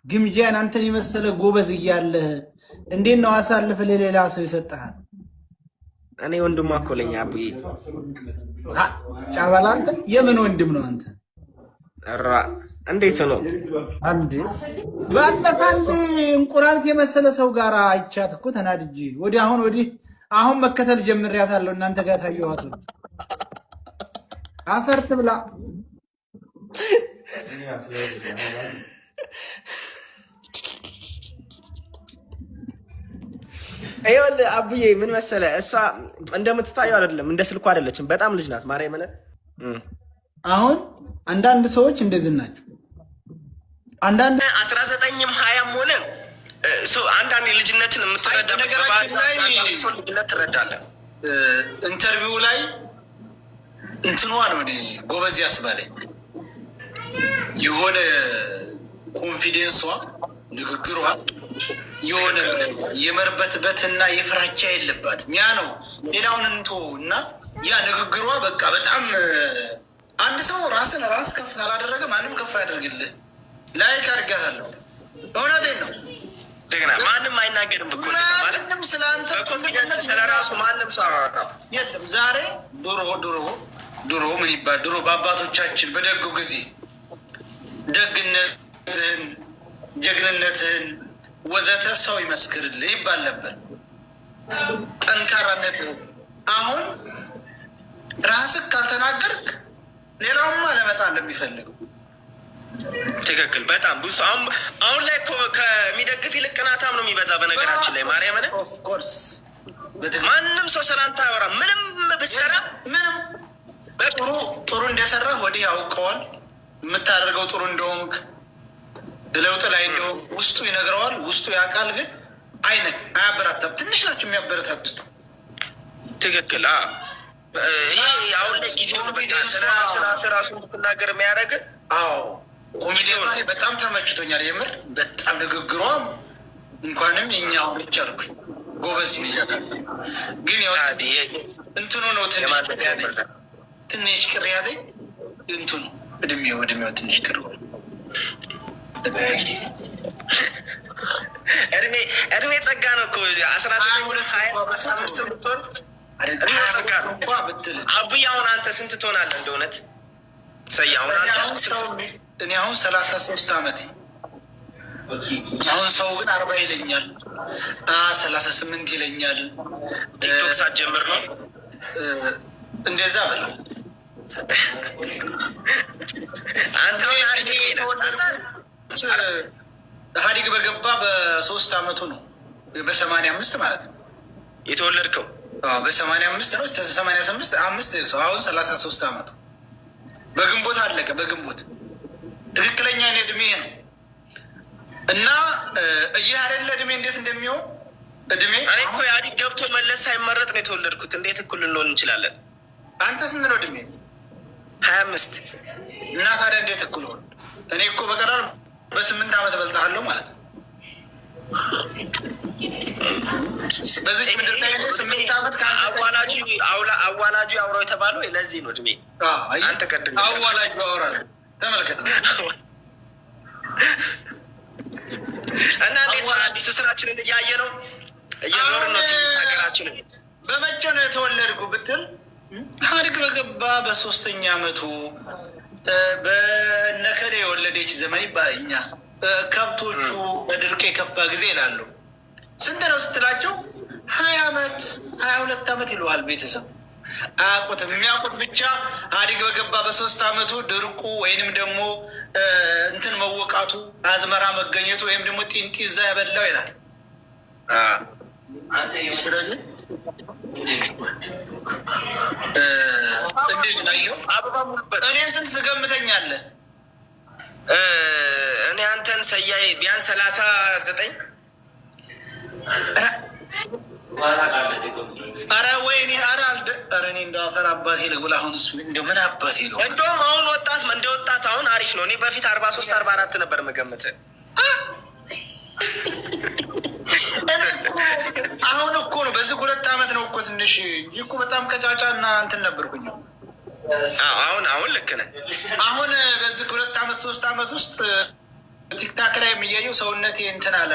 ግምጃን አንተን የመሰለ ጎበዝ እያለህ እንዴት ነው አሳልፈ ለሌላ ሰው ይሰጣል? እኔ ወንድም አኮለኛ አቡዬ ጫባላ አንተ የምን ወንድም ነው አንተ? አራ እንዴት ነው አንዴ ባለፈን እንቁራሪት የመሰለ ሰው ጋር አይቻት እኮ ተናድጄ ወዲህ አሁን መከተል ጀምሬያታለሁ። እናንተ ጋር ታየኋት አፈር ትብላ። ይኸውልህ አቡዬ ምን መሰለህ፣ እሷ እንደምትታየው አይደለም፣ እንደ ስልኩ አይደለችም። በጣም ልጅ ናት። ማርያምን አሁን አንዳንድ ሰዎች እንደዚህ ናቸው። አንዳንድ 19ም 20ም ሆነ አንዳንድ ልጅነትን የምትረዳ ነገራችን ላይ ሰው ልጅነት ትረዳለህ። ኢንተርቪው ላይ እንትኗ ነው እኔ ጎበዝ ያስባለኝ የሆነ ኮንፊደንሷ፣ ንግግሯ የሆነ የመርበትበትና የፍራቻ የለባትም። ያ ነው ሌላውን እንቶ እና ያ ንግግሯ በቃ በጣም አንድ ሰው ራስን ራስ ከፍ ካላደረገ ማንም ከፍ ያደርግልህ። ላይክ አድርጋታለሁ። እውነቴን ነው። ደግና ማንም አይናገርም እኮ ማለት ስለአንተ ኮንፊደንስ ስለራሱ ማንም ሰው የለም። ዛሬ ድሮ ምን ይባል ድሮ በአባቶቻችን በደጉ ጊዜ ደግነትህን፣ ጀግንነትህን ወዘተ ሰው ይመስክርልህ ይባል ነበር። ጠንካራነትህን አሁን ራስህ ካልተናገርክ ሌላውማ ለመጣል የሚፈልገው ትክክል። በጣም ብዙ አሁን ላይ ከሚደግፍ ይልቅ ቅናታም ነው የሚበዛ። በነገራችን ላይ ማርያምን ኦፍኮርስ ማንም ሰው ሰላምታ አያወራም። ምንም ብትሰራ ምንም ጥሩ እንደሰራ ወዲህ ያውቀዋል። የምታደርገው ጥሩ እንደሆንክ ለውጥ ላይ እንደሆንክ ውስጡ ይነግረዋል። ውስጡ ያውቃል፣ ግን አያበረታም። ትንሽ ናቸው የሚያበረታቱት። ትክክል። ይሄ አሁን ላይ ጊዜውን ራሱ እንድትናገር የሚያደርግ ኮሚቴውን በጣም ተመችቶኛል። የምር በጣም ንግግሯ እንኳንም የኛው ልጅ አልኩኝ ጎበዝ ይያታል። ግን እንትኑ ነው ትንሽ ቅር ያለኝ እንትኑ እድሜው ትንሽ ቅር እድሜ ጸጋ ነው እኮ 19 ብትሆን ጸጋ ነው ብትል። አቡዬ አሁን አንተ ስንት ትሆናለህ? እንደ እውነት ሰይ እኔ አሁን 33 ዓመት። አሁን ሰው ግን 40 ይለኛል፣ 38 ይለኛል። ቲክቶክ ሳትጀምር ነው እንደዛ በላ አንተ ኢህአዴግ በገባ በ3 ዓመቱ ነው፣ በ85 ማለት ነው የተወለድከው። በ85 ነው 88 5 ሰው አሁን 33 ዓመቱ በግንቦት አለቀ። በግንቦት ትክክለኛ እኔ እድሜ ነው እና ይህ አይደለ እድሜ እንዴት እንደሚሆን እድሜ እኔ እኮ ኢህአዴግ ገብቶ መለስ ሳይመረጥ ነው የተወለድኩት። እንዴት እኩል ልንሆን እንችላለን? አንተ ስንት ነው እድሜ? 25 እና ታዲያ እንዴት እኩል ሆን? እኔ እኮ በቀላል በ8 ዓመት በልጣለሁ ማለት ነው። በዚህ ምድር ላይ 8 ዓመት አዋላጁ አውራው የተባለው ለዚህ ነው እድሜ። አንተ ቀድም አዋላጁ አውራ ተመልከት። እና እንዴት አዲሱ ስራችንን እያየ ነው፣ እየዞርን ነው ሀገራችንን። በመቼ ነው የተወለድኩ ብትል ኢህአዴግ በገባ በ3ኛ ዓመቱ በነከሌ የወለደች ዘመን ይባልኛ ከብቶቹ በድርቅ የከፋ ጊዜ ይላሉ። ስንት ነው ስትላቸው 20 ዓመት 22 ዓመት ይለዋል። ቤተሰብ አያውቁትም። የሚያውቁት ብቻ ኢህአዴግ በገባ በ3 ዓመቱ ድርቁ ወይንም ደግሞ እንትን መወቃቱ፣ አዝመራ መገኘቱ ወይም ደግሞ ጢንጢዛ ያበላው ይላል። ስለዚህ እኔን ስንት ትገምተኛለህ? እኔ አንተን ሰያይ ቢያንስ 39። ኧረ ወይኔ ኧረ እኔ እንደው አፈር አባቴ ልጉል። አሁንስ እንደው ምን አባቴ ነው? እንደውም አሁን እንደ ወጣት አሁን አሪፍ ነው። እኔ በፊት 43 44 ነበር የምገምትህ። አሁን እኮ ነው በዚህ 2 ዓመት ነው እኮ ትንሽ እኮ በጣም ቀጫጫ እና እንትን ነበርኩኝ። አሁን ልክ ነህ። አሁን በዚህ 2 ዓመት 3 ዓመት ውስጥ ቲክታክ ላይ የሚያየው ሰውነቴ እንትን አለ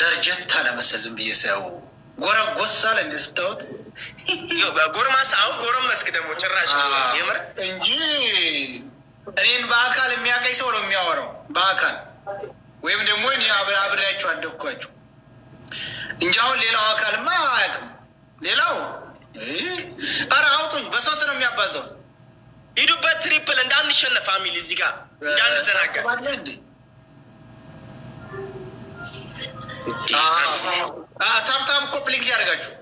ደርጀት አለ መሰል ዝም ብዬ ሳየው ጎረጎሳል እንደ ስታወት ጎርማሳ አሁን ጎረመስክ ደግሞ ጭራሽ የምር እንጂ እኔን በአካል የሚያቀኝ ሰው ነው የሚያወራው በአካል ወይም ደግሞ እኔ አብሬያቸው አደግኳቸው እንጂ አሁን ሌላው አካልማ አያውቅም። ሌላው ኧረ አውጡኝ በሶስት ነው የሚያባዛው። ሂዱበት ትሪፕል እንዳንሸነፍ ፋሚሊ እዚህ ጋር እንዳንዘናጋ እንዴ ታምታም ኮፕሊክ ያደርጋችሁ።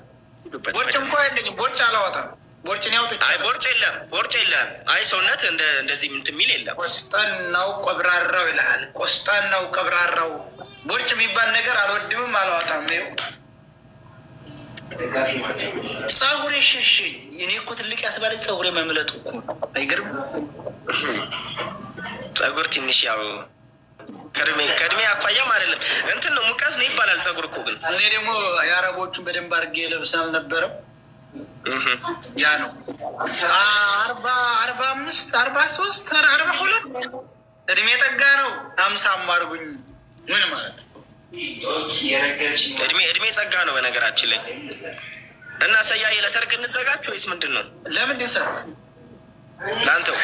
ቦርጭ እንኳ የለኝም። ቦርጭ አላወጣም። ቦርጭን ያውጥ። አይ ቦርጭ የለም፣ ቦርጭ የለም። አይ ሰውነት እንደዚህ ምንትን የሚል የለም። ቆስጣናው ቀብራራው ይልሃል። ቆስጣናው ቀብራራው ቦርጭ የሚባል ነገር አልወድምም፣ አላወጣም። ፀጉሬ ሸሸኝ። እኔ እኮ ትልቅ ያስባለኝ ፀጉሬ መምለጡ እኮ አይገርም። ፀጉር ትንሽ ያው ከእድሜ አኳያም አይደለም እንትን ነው ሙቀት ነው ይባላል። ፀጉር እኮ ግን እኔ ደግሞ የአረቦቹን በደንብ አድርጌ ለብስ አልነበረም። ያ ነው 45 43 42 እድሜ ጠጋ ነው። 50 አድርጉኝ ምን ማለት ነው? እድሜ ጸጋ ነው በነገራችን ላይ። እና ሰያዬ ለሰርግ እንዘጋጅ ወይስ ምንድን ነው? ለምን ሰር ለአንተው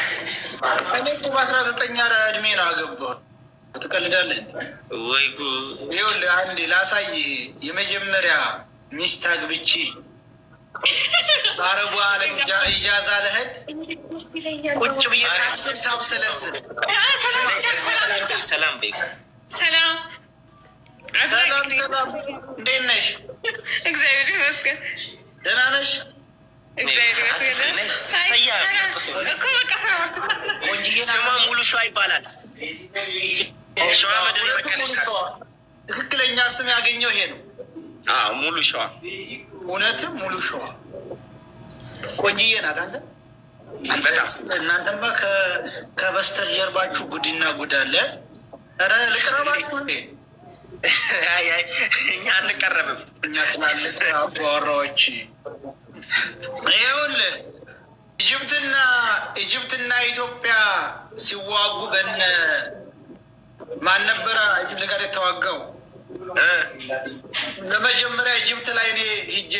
እኔ እኮ በ19 እድሜ ነው አገባሁ። ትቀልዳለህ ወይ? ይኸውልህ አንዴ ላሳይ። የመጀመሪያ ሚስት አግብቼ አረቡ ዓለም ኢጃዛ ለህድ ቁጭ ብዬ ሳስብ ሳብሰለስል ሰላም በይ። ሰላም ሰላም፣ እንዴት ነሽ? እግዚአብሔር ይመስገን። ደህና ነሽ? እግዚአብሔር ይመስገን። ስሟ ሙሉ ሸዋ ይባላል። ሸዋ መድን በቀለች። ትክክለኛ ስም ያገኘው ይሄ ነው። ሙሉ ሸዋ፣ እውነትም ሙሉ ሸዋ። ቆንጅዬ ናት። አንተ እናንተማ ከበስተጀርባችሁ ጉድና ጉድ አለ። ኧረ ልቅረባችሁ እንዴ? እኛ አንቀረብም። እኛ ትላልቅ አባወራዎች ይኸውልህ ኢጅፕትና ኢትዮጵያ ሲዋጉ በነ ማን ነበረ ኢጅፕት ጋር የተዋጋው? ለመጀመሪያ ኢጅፕት ላይ እኔ ሂጄ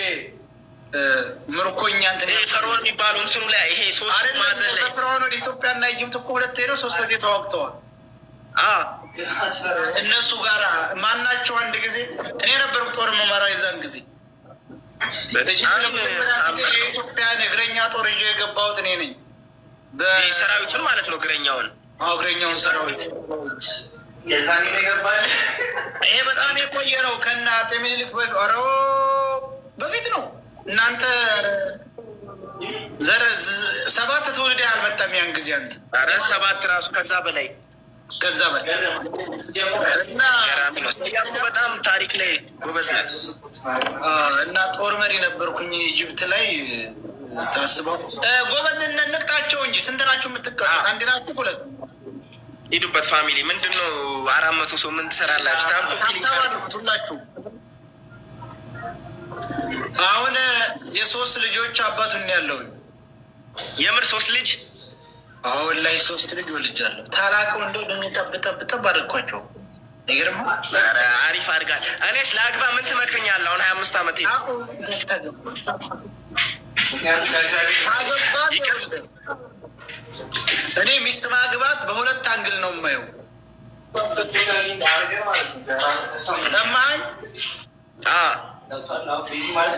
ምርኮኛ እንትን ፈርዖን የሚባለው እንትኑ ላይ ይሄ ሶስት ማዕዘን ላይ ፈርዖን ወደ ኢትዮጵያና ኢጅፕት እኮ 2 ሄደው 3 ጊዜ ተዋግተዋል። እነሱ ጋር ማናቸው? አንድ ጊዜ እኔ ነበርኩ ጦር መመራ። የዛን ጊዜ የኢትዮጵያን እግረኛ ጦር ይዤ የገባሁት እኔ ነኝ። ሰራዊቱን ማለት ነው። እግረኛውን ሰራዊት ይሄ በጣም የቆየ ነው። ከነ አፄ ምኒልክ በፊት ነው። እናንተ 7 ትውልድ አልመጣም ያን ጊዜ። አንተ 7 ራሱ ከዛ በላይ እና በጣም ታሪክ ላይ ጎበዝ ናት። እና ጦር መሪ ነበርኩኝ ኢጅፕት ላይ። ታስበው ጎበዝ እንቅጣቸው እንጂ ስንት ናችሁ የምትቀጡት? አንድ ናችሁ? 2? ሂዱበት ፋሚሊ። ምንድን ነው 400 ሰው ምን ትሰራላችሁ? ሁላችሁ አሁን የ3 ልጆች አባቱን ያለውን የምር 3 ልጅ አሁን ላይ 3 ልጅ ወልጃለሁ። ታላቀው እንደው ጠብጠብ አደረኳቸው። ይገርም አሪፍ አድርጋል። እኔስ ለአግባ ምን ትመክርኛለህ? አሁን 25 ዓመት እኔ ሚስት ማግባት በ2 አንግል ነው የማየው። ሰማኸኝ?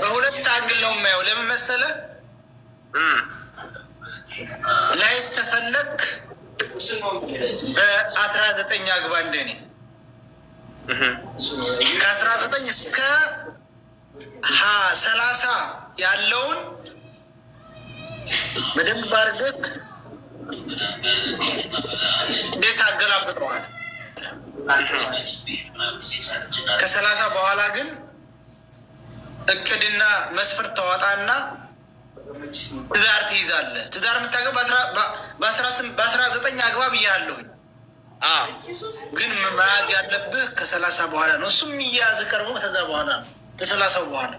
በ2 አንግል ነው የማየው። ለምን መሰለህ? ላይፍ ተፈለግ በ19 አግባ። እንደኔ ከ19 እስከ 30 ያለውን በደንብ አድርገህ እንዴት አገላብጠዋል። ከ30 በኋላ ግን እቅድና መስፈርት ተዋጣና ትዳር ትይዛለህ። ትዳር የምታገባ በ19 አግባ ብያለሁኝ። ግን መያዝ ያለብህ ከ30 በኋላ ነው። እሱም የሚያዝ ቀርቦ ከዛ በኋላ ነው። ከ30 በኋላ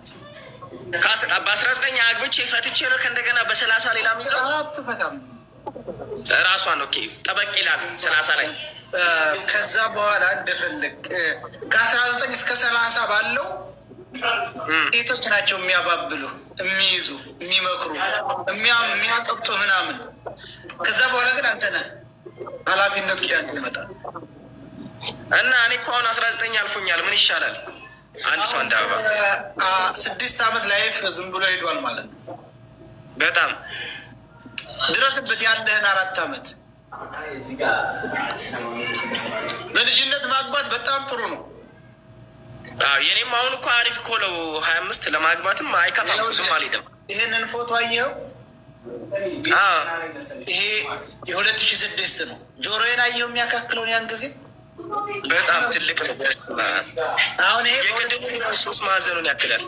በ19 አግብቼ ፈትቼ ነው ከእንደገና በ30 ሌላ ሚዛት አትፈታም። ራሷን ኦኬ ጠበቅ ይላል 30 ላይ ከዛ በኋላ እንደፈለግ ከ19 እስከ 30 ባለው ሴቶች ናቸው የሚያባብሉ፣ የሚይዙ፣ የሚመክሩ፣ የሚያቀብጡ ምናምን። ከዛ በኋላ ግን አንተ ነህ ኃላፊነቱ ሊያንተ ይመጣል። እና እኔ እኮ አሁን 19 አልፎኛል። ምን ይሻላል? አንድ ሰው እንደ አበባ 6 ዓመት ላይፍ ዝም ብሎ ሄዷል ማለት ነው። በጣም ድረስበት ያለህን 4 ዓመት በልጅነት ማግባት በጣም ጥሩ ነው። የኔም አሁን እኮ አሪፍ እኮ ነው። 25 ለማግባትም አይከፋም። ብዙም አልሄድም። ይሄንን ፎቶ አየኸው? ይሄ የ2006 ነው። ጆሮዬን አየኸው? የሚያካክለውን ያን ጊዜ በጣም ትልቅ ነው። አሁን ይሄ የቅድም 3 ማዕዘኑን ያክላል።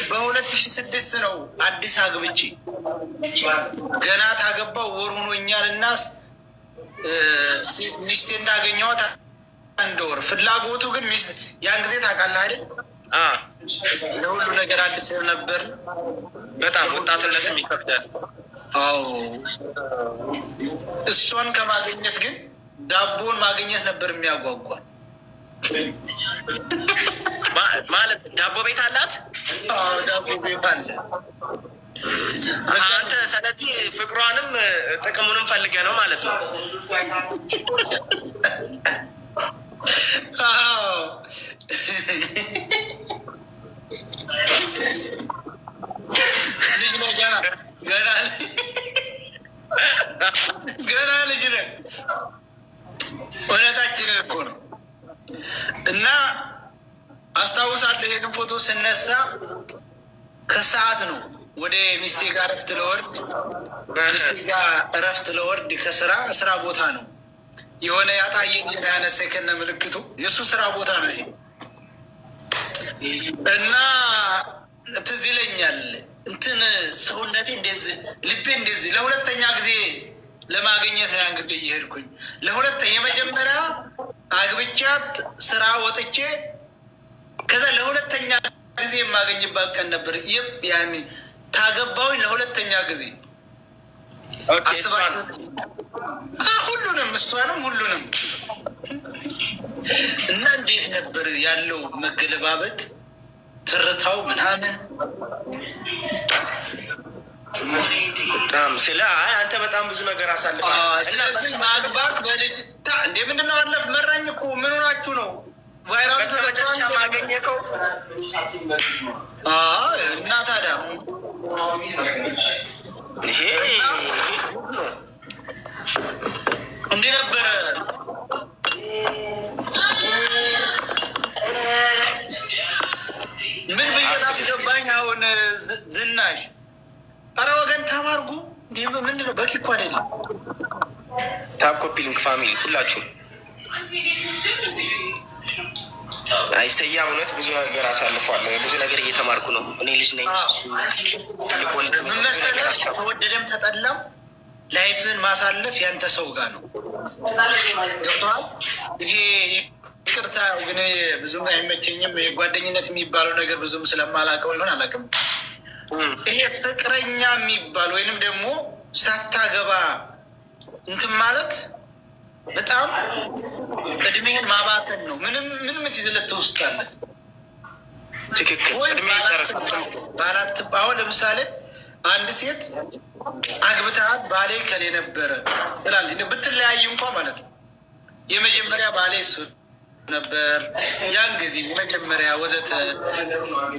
በ2006 ነው አዲስ አግብቼ ገና ታገባው ወር ሆኖኛል እና ሚስቴ እንዳገኘኋት 1 ወር። ፍላጎቱ ግን ሚስት ያን ጊዜ ታውቃለህ አይደል? ለሁሉ ነገር አዲስ ነበር። በጣም ወጣትነትም ይከብዳል። አዎ እሷን ከማግኘት ግን ዳቦን ማግኘት ነበር የሚያጓጓል። ማለት ዳቦ ቤት አላት። ዳቦ ቤት አለ። አንተ ስለዚህ ፍቅሯንም ጥቅሙንም ፈልገ ነው ማለት ነው። ገና ልጅ ነህ። እውነታችንን እኮ ነው። እና አስታውሳለሁ ይሄንን ፎቶ ስነሳ ከሰዓት ነው ወደ ሚስቴ ጋር እረፍት ለወርድ ከስራ ቦታ ነው የሆነ ያጣየኝ ያነሳ ከነ ምልክቱ የእሱ ስራ ቦታ ነው ይሄ። እና ትዝ ይለኛል እንትን ሰውነቴ እንደዚህ ልቤ እንደዚህ ለሁለተኛ ጊዜ ለማግኘት ያን ጊዜ እየሄድኩኝ የመጀመሪያ አግብቻት ስራ ወጥቼ ከዛ ለሁለተኛ ጊዜ የማገኝባት ቀን ነበር። ያኔ ታገባሁኝ ለሁለተኛ ጊዜ አስባ ሁሉንም እሷንም ሁሉንም እና እንዴት ነበር ያለው መገለባበጥ ትርታው ምናምን በጣም ስለ አንተ በጣም ብዙ ነገር አሳልፈሃል። ስለዚህ ማግባት በልጅ እንዴ ምንድነው አለፍ መራኝ እኮ ምን ሆናችሁ ነው? ቫይራል ተመጨረሻ ማገኘከው እና ታዲያ ይሄ እንዴ ነበረ ምን ብዬሽ አስገባኝ? አሁን ዝናሽ ኧረ ወገን ተባርጉ እንዲህ ምንድነው? በቂ እኮ አይደለም። ታፕ ኮፒ ሊንክ ፋሚሊ ሁላችሁም አይሰያ እውነት ብዙ ነገር አሳልፏል። ብዙ ነገር እየተማርኩ ነው። እኔ ልጅ ነኝ። ምን መሰለህ ተወደደም ተጠላም ላይፍን ማሳለፍ ያንተ ሰው ጋር ነው። ገብቶሃል? ይሄ ይቅርታ ግን ብዙም አይመቸኝም። ጓደኝነት የሚባለው ነገር ብዙም ስለማላውቀው ይሆን አላውቅም። ይሄ ፍቅረኛ የሚባል ወይንም ደግሞ ሳታገባ እንትን ማለት በጣም እድሜን ማባከን ነው። ምንም ትይዝለት ትውስጣለህ። ትክክል። አሁን ለምሳሌ አንድ ሴት አግብተሃል ባሌ ከሌ ነበረ ትላለች። ብትለያዩ እንኳ ማለት ነው የመጀመሪያ ባሌ እሱ ነበር ያን ጊዜ መጀመሪያ ወዘተ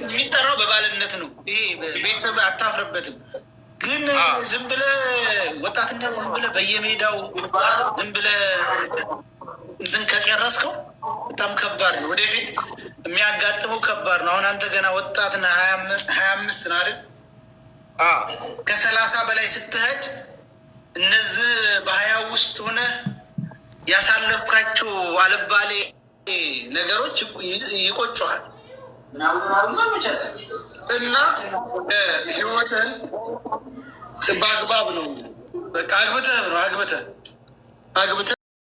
የሚጠራው በባልነት ነው። ይሄ ቤተሰብ አታፍርበትም። ግን ዝም ብለህ ወጣትነት ዝም ብለህ በየሜዳው ዝም ብለህ እንትን ከጨረስከው በጣም ከባድ ነው። ወደፊት የሚያጋጥመው ከባድ ነው። አሁን አንተ ገና ወጣት ነህ፣ 25 ነህ አይደል? ከ30 በላይ ስትሄድ እነዚህ በ20 ውስጥ ሆነ ያሳለፍካቸው አልባሌ ነገሮች ይቆጩሃል እና ህይወትን በአግባብ ነው። በቃ አግብተህ